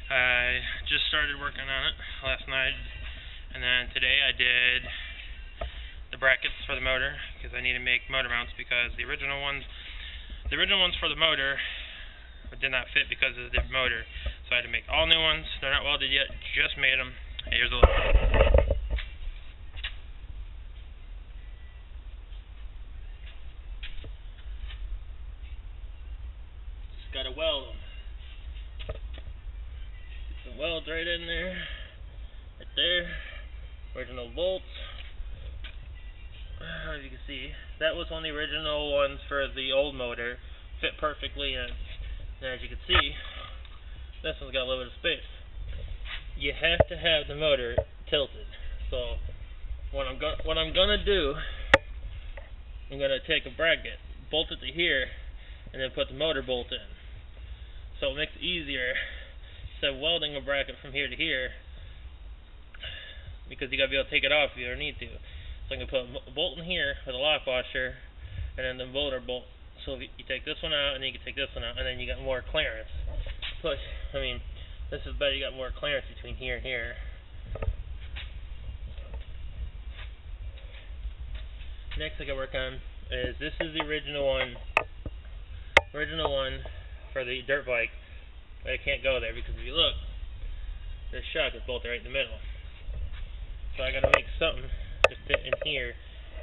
I just started working on it last night, and then today I did the brackets for the motor because I need to make motor mounts because the original ones for the motor did not fit because of the different motor. So I had to make all new ones. They're not welded yet, just made them. Here's a look. Just gotta weld them. Get some welds right in there. Right there. Original bolts. As you can see, that was one of the original ones for the old motor. Fit perfectly, and as you can see, this one's got a little bit of space. You have to have the motor tilted. So what I'm gonna do, I'm gonna take a bracket, bolt it to here, and then put the motor bolt in. So it makes it easier instead of welding a bracket from here to here, because you gotta be able to take it off if you ever need to. So I'm gonna put a bolt in here with a lock washer, and then the motor bolt. So if you take this one out, and then you can take this one out, and then you got more clearance. Plus, I mean, this is better. You got more clearance between here and here. Next I gotta work on is this is the original one for the dirt bike. But I can't go there because if you look, this shock is bolted right in the middle. So I gotta make something to fit in here,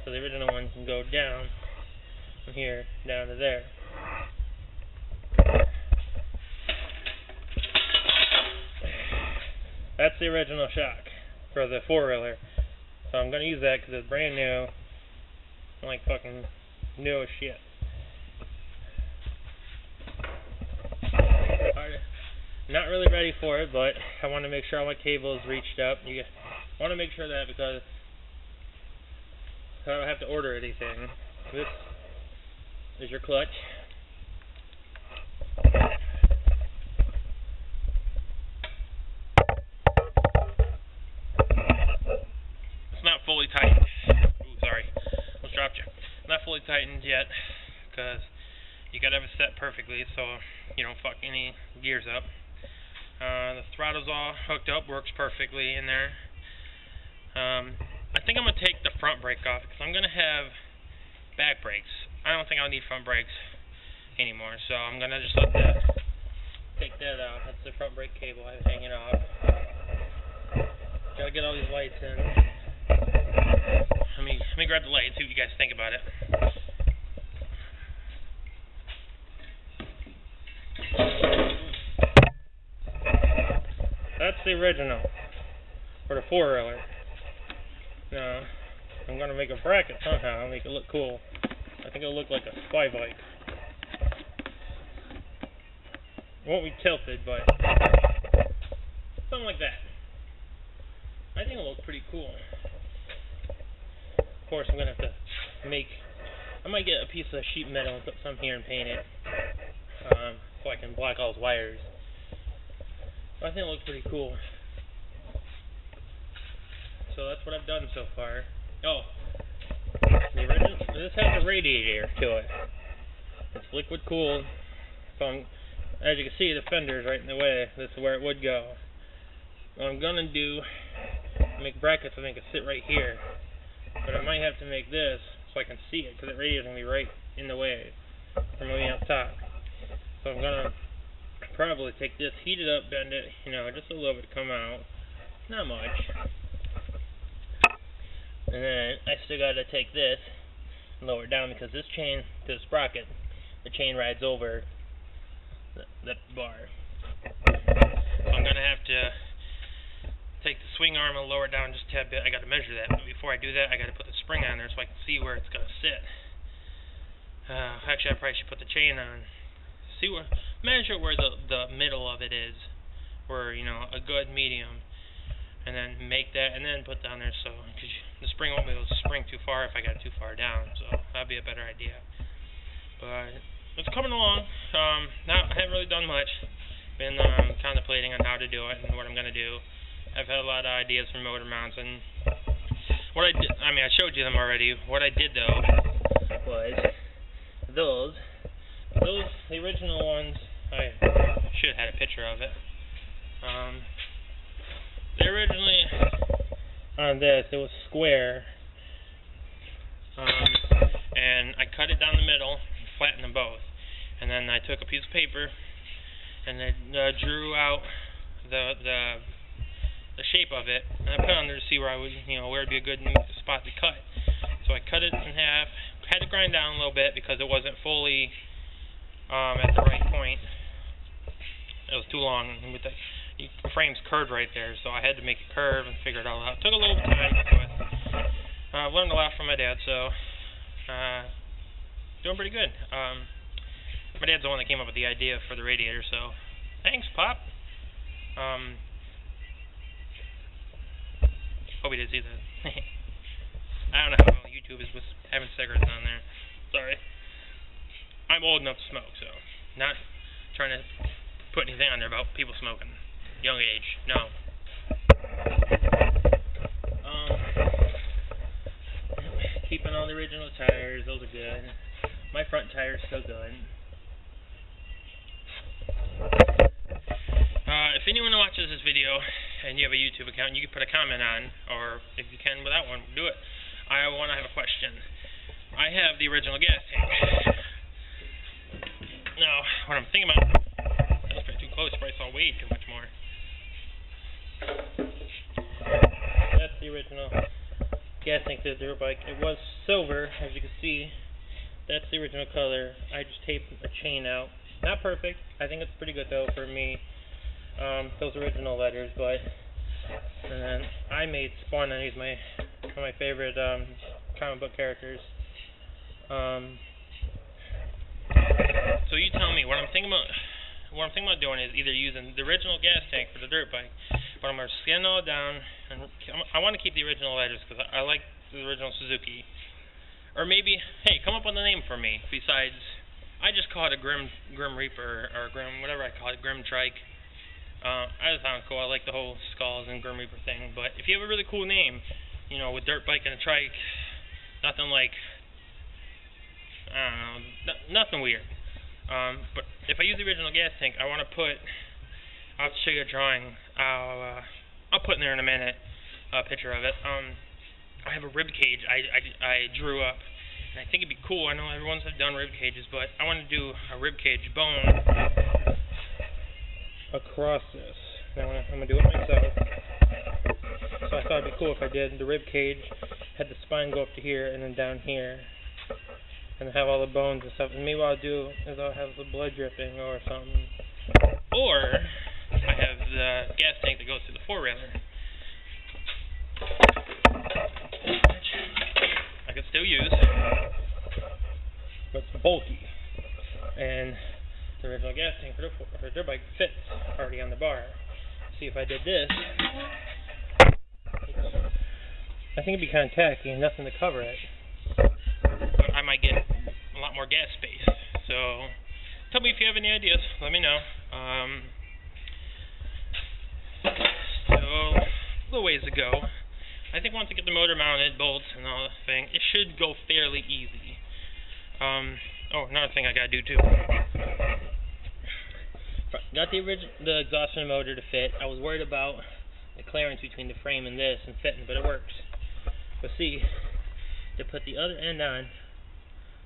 so the original one can go down from here down to there. That's the original shock for the four-wheeler. So I'm gonna use that because it's brand new. I'm like fucking new as shit. Not really ready for it, but I want to make sure all my cables reached up. You want to make sure that because I don't have to order anything. This is your clutch. It's not fully tightened. Ooh, sorry. Almost dropped you. Not fully tightened yet because you gotta have it set perfectly so you don't fuck any gears up. The throttle's all hooked up, works perfectly in there. I think I'm going to take the front brake off because I'm going to have back brakes. I don't think I'll need front brakes anymore, so I'm going to just take that out. That's the front brake cable I was hanging off. Got to get all these lights in. Let me grab the light and see what you guys think about it. That's the original for the four-wheeler. Now, I'm going to make a bracket somehow, make it look cool. I think it'll look like a spy bike. It won't be tilted, but something like that. I think it'll look pretty cool. Of course, I'm going to have to I might get a piece of sheet metal and put some here and paint it, so I can block all those wires. I think it looks pretty cool. So that's what I've done so far. Oh, this has a radiator to it. It's liquid cooled. So as you can see, the fender's right in the way. This is where it would go. What I'm gonna do, make brackets so they can sit right here. But I might have to make this so I can see it, because the radiator's gonna be right in the way from moving out top. So I'm gonna probably take this, heat it up, bend it, just a little bit to come out. Not much. And then I still gotta take this and lower it down because this sprocket, the chain rides over that bar. So I'm gonna have to take the swing arm and lower it down just a tad bit. I gotta measure that, but before I do that, I gotta put the spring on there so I can see where it's gonna sit. Actually, I probably should put the chain on. Measure where the middle of it is, where a good medium, and then make that, and then put down there because the spring won't be able to spring too far if I got it too far down. So that'd be a better idea. But it's coming along. I haven't really done much. Been contemplating on how to do it and what I'm gonna do. I've had a lot of ideas for motor mounts, and what I did. I showed you them already. What I did though was the original ones. I should have had a picture of it. They originally, on this, it was square, and I cut it down the middle, and flattened them both, and then I took a piece of paper, and I drew out the shape of it, and I put it on there to see where I would, where it'd be a good spot to cut. So I cut it in half, had to grind down a little bit because it wasn't fully at the right point. It was too long, and with the frame's curved right there, so I had to make it curve and figure it all out. It took a little time, but I've learned a lot from my dad, so doing pretty good. My dad's the one that came up with the idea for the radiator, so thanks, Pop. Hope he didn't see that. I don't know how YouTube is with having cigarettes on there. Sorry. I'm old enough to smoke, so not trying to put anything on there about people smoking. Young age, no. Keeping all the original tires, those are good. My front tire's still good. If anyone watches this video and you have a YouTube account, you can put a comment on, or if you can without one, do it. I want to have a question. I have the original gas tank. Now, what I'm thinking about, that was pretty too close, probably saw way too much more. That's the original gas tank to the dirt bike. It was silver, as you can see. That's the original color. I just taped a chain out. Not perfect. I think it's pretty good though for me. Those original letters, but and then I made Spawn, and he's one of my favorite comic book characters. So you tell me what I'm thinking about. What I'm thinking about doing is either using the original gas tank for the dirt bike, but I'm gonna skin all down, and I want to keep the original letters because I like the original Suzuki. Or maybe, hey, come up with a name for me besides. I just call it a Grim Reaper or Grim, whatever I call it, Grim Trike. I just found it cool. I like the whole skulls and Grim Reaper thing. But if you have a really cool name, with dirt bike and a trike, nothing like, I don't know, nothing weird. But if I use the original gas tank, I want to put. I'll have to show you a drawing. I'll put in there in a minute a picture of it. I have a rib cage I drew up. And I think it'd be cool. I know everyone's done rib cages, but I want to do a rib cage bone across this. Now I'm going to do it myself. So I thought it'd be cool if I did the rib cage, had the spine go up to here and then down here, and have all the bones and stuff. And maybe what I'll do is I'll have the blood dripping or something. Or I have the gas tank that goes to the four-wheeler. I could still use, but it's bulky, and the original gas tank for the dirt bike fits already on the bar. See, if I did this, I think it'd be kind of tacky and nothing to cover it, but I might get a lot more gas space. So tell me if you have any ideas, let me know. So a little ways to go. I think once I get the motor mounted, bolts and all the thing, it should go fairly easy. Another thing I gotta do too. Got the exhaust from the motor to fit. I was worried about the clearance between the frame and this and fitting, but it works. But see, to put the other end on,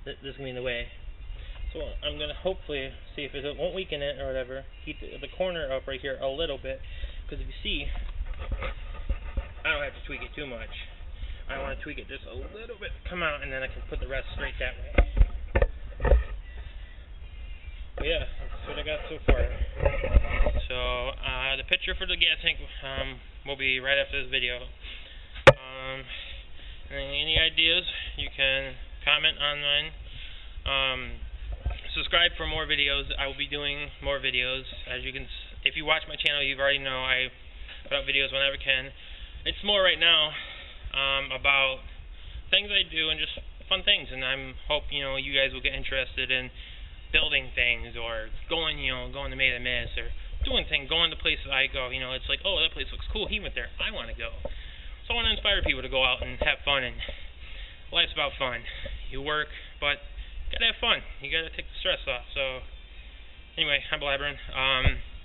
this is gonna be in the way. So I'm gonna hopefully see if it won't weaken it or whatever. Keep the corner up right here a little bit, because if you see, I don't have to tweak it too much. I want to tweak it just a little bit, come out, and then I can put the rest straight that way. But yeah, that's what I got so far. So the picture for the gas tank will be right after this video. And any ideas, you can comment on mine. Subscribe for more videos. I will be doing more videos. As you can, if you watch my channel, you already know I put out videos whenever I can. It's more right now about things I do and just fun things, and I hope you guys will get interested in building things or going to Made and Miss or doing things, going to places I go. It's like, oh, that place looks cool. He went there. I want to go. So I want to inspire people to go out and have fun, and life's about fun. You work, but you gotta have fun. You gotta take the stress off. So anyway, I'm blabbering.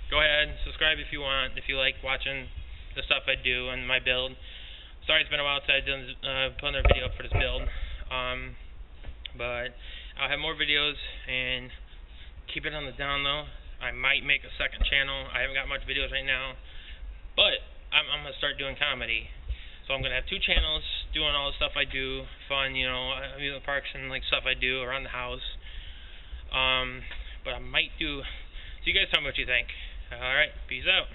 go ahead and subscribe if you want, if you like watching the stuff I do and my build. Sorry it's been a while since I put another video up for this build, but I'll have more videos, and keep it on the down low. I might make a second channel. I haven't got much videos right now, but I'm going to start doing comedy. So I'm going to have 2 channels doing all the stuff I do, fun, you know, amusement parks and like stuff I do around the house. But I might do, so you guys tell me what you think. Alright, peace out.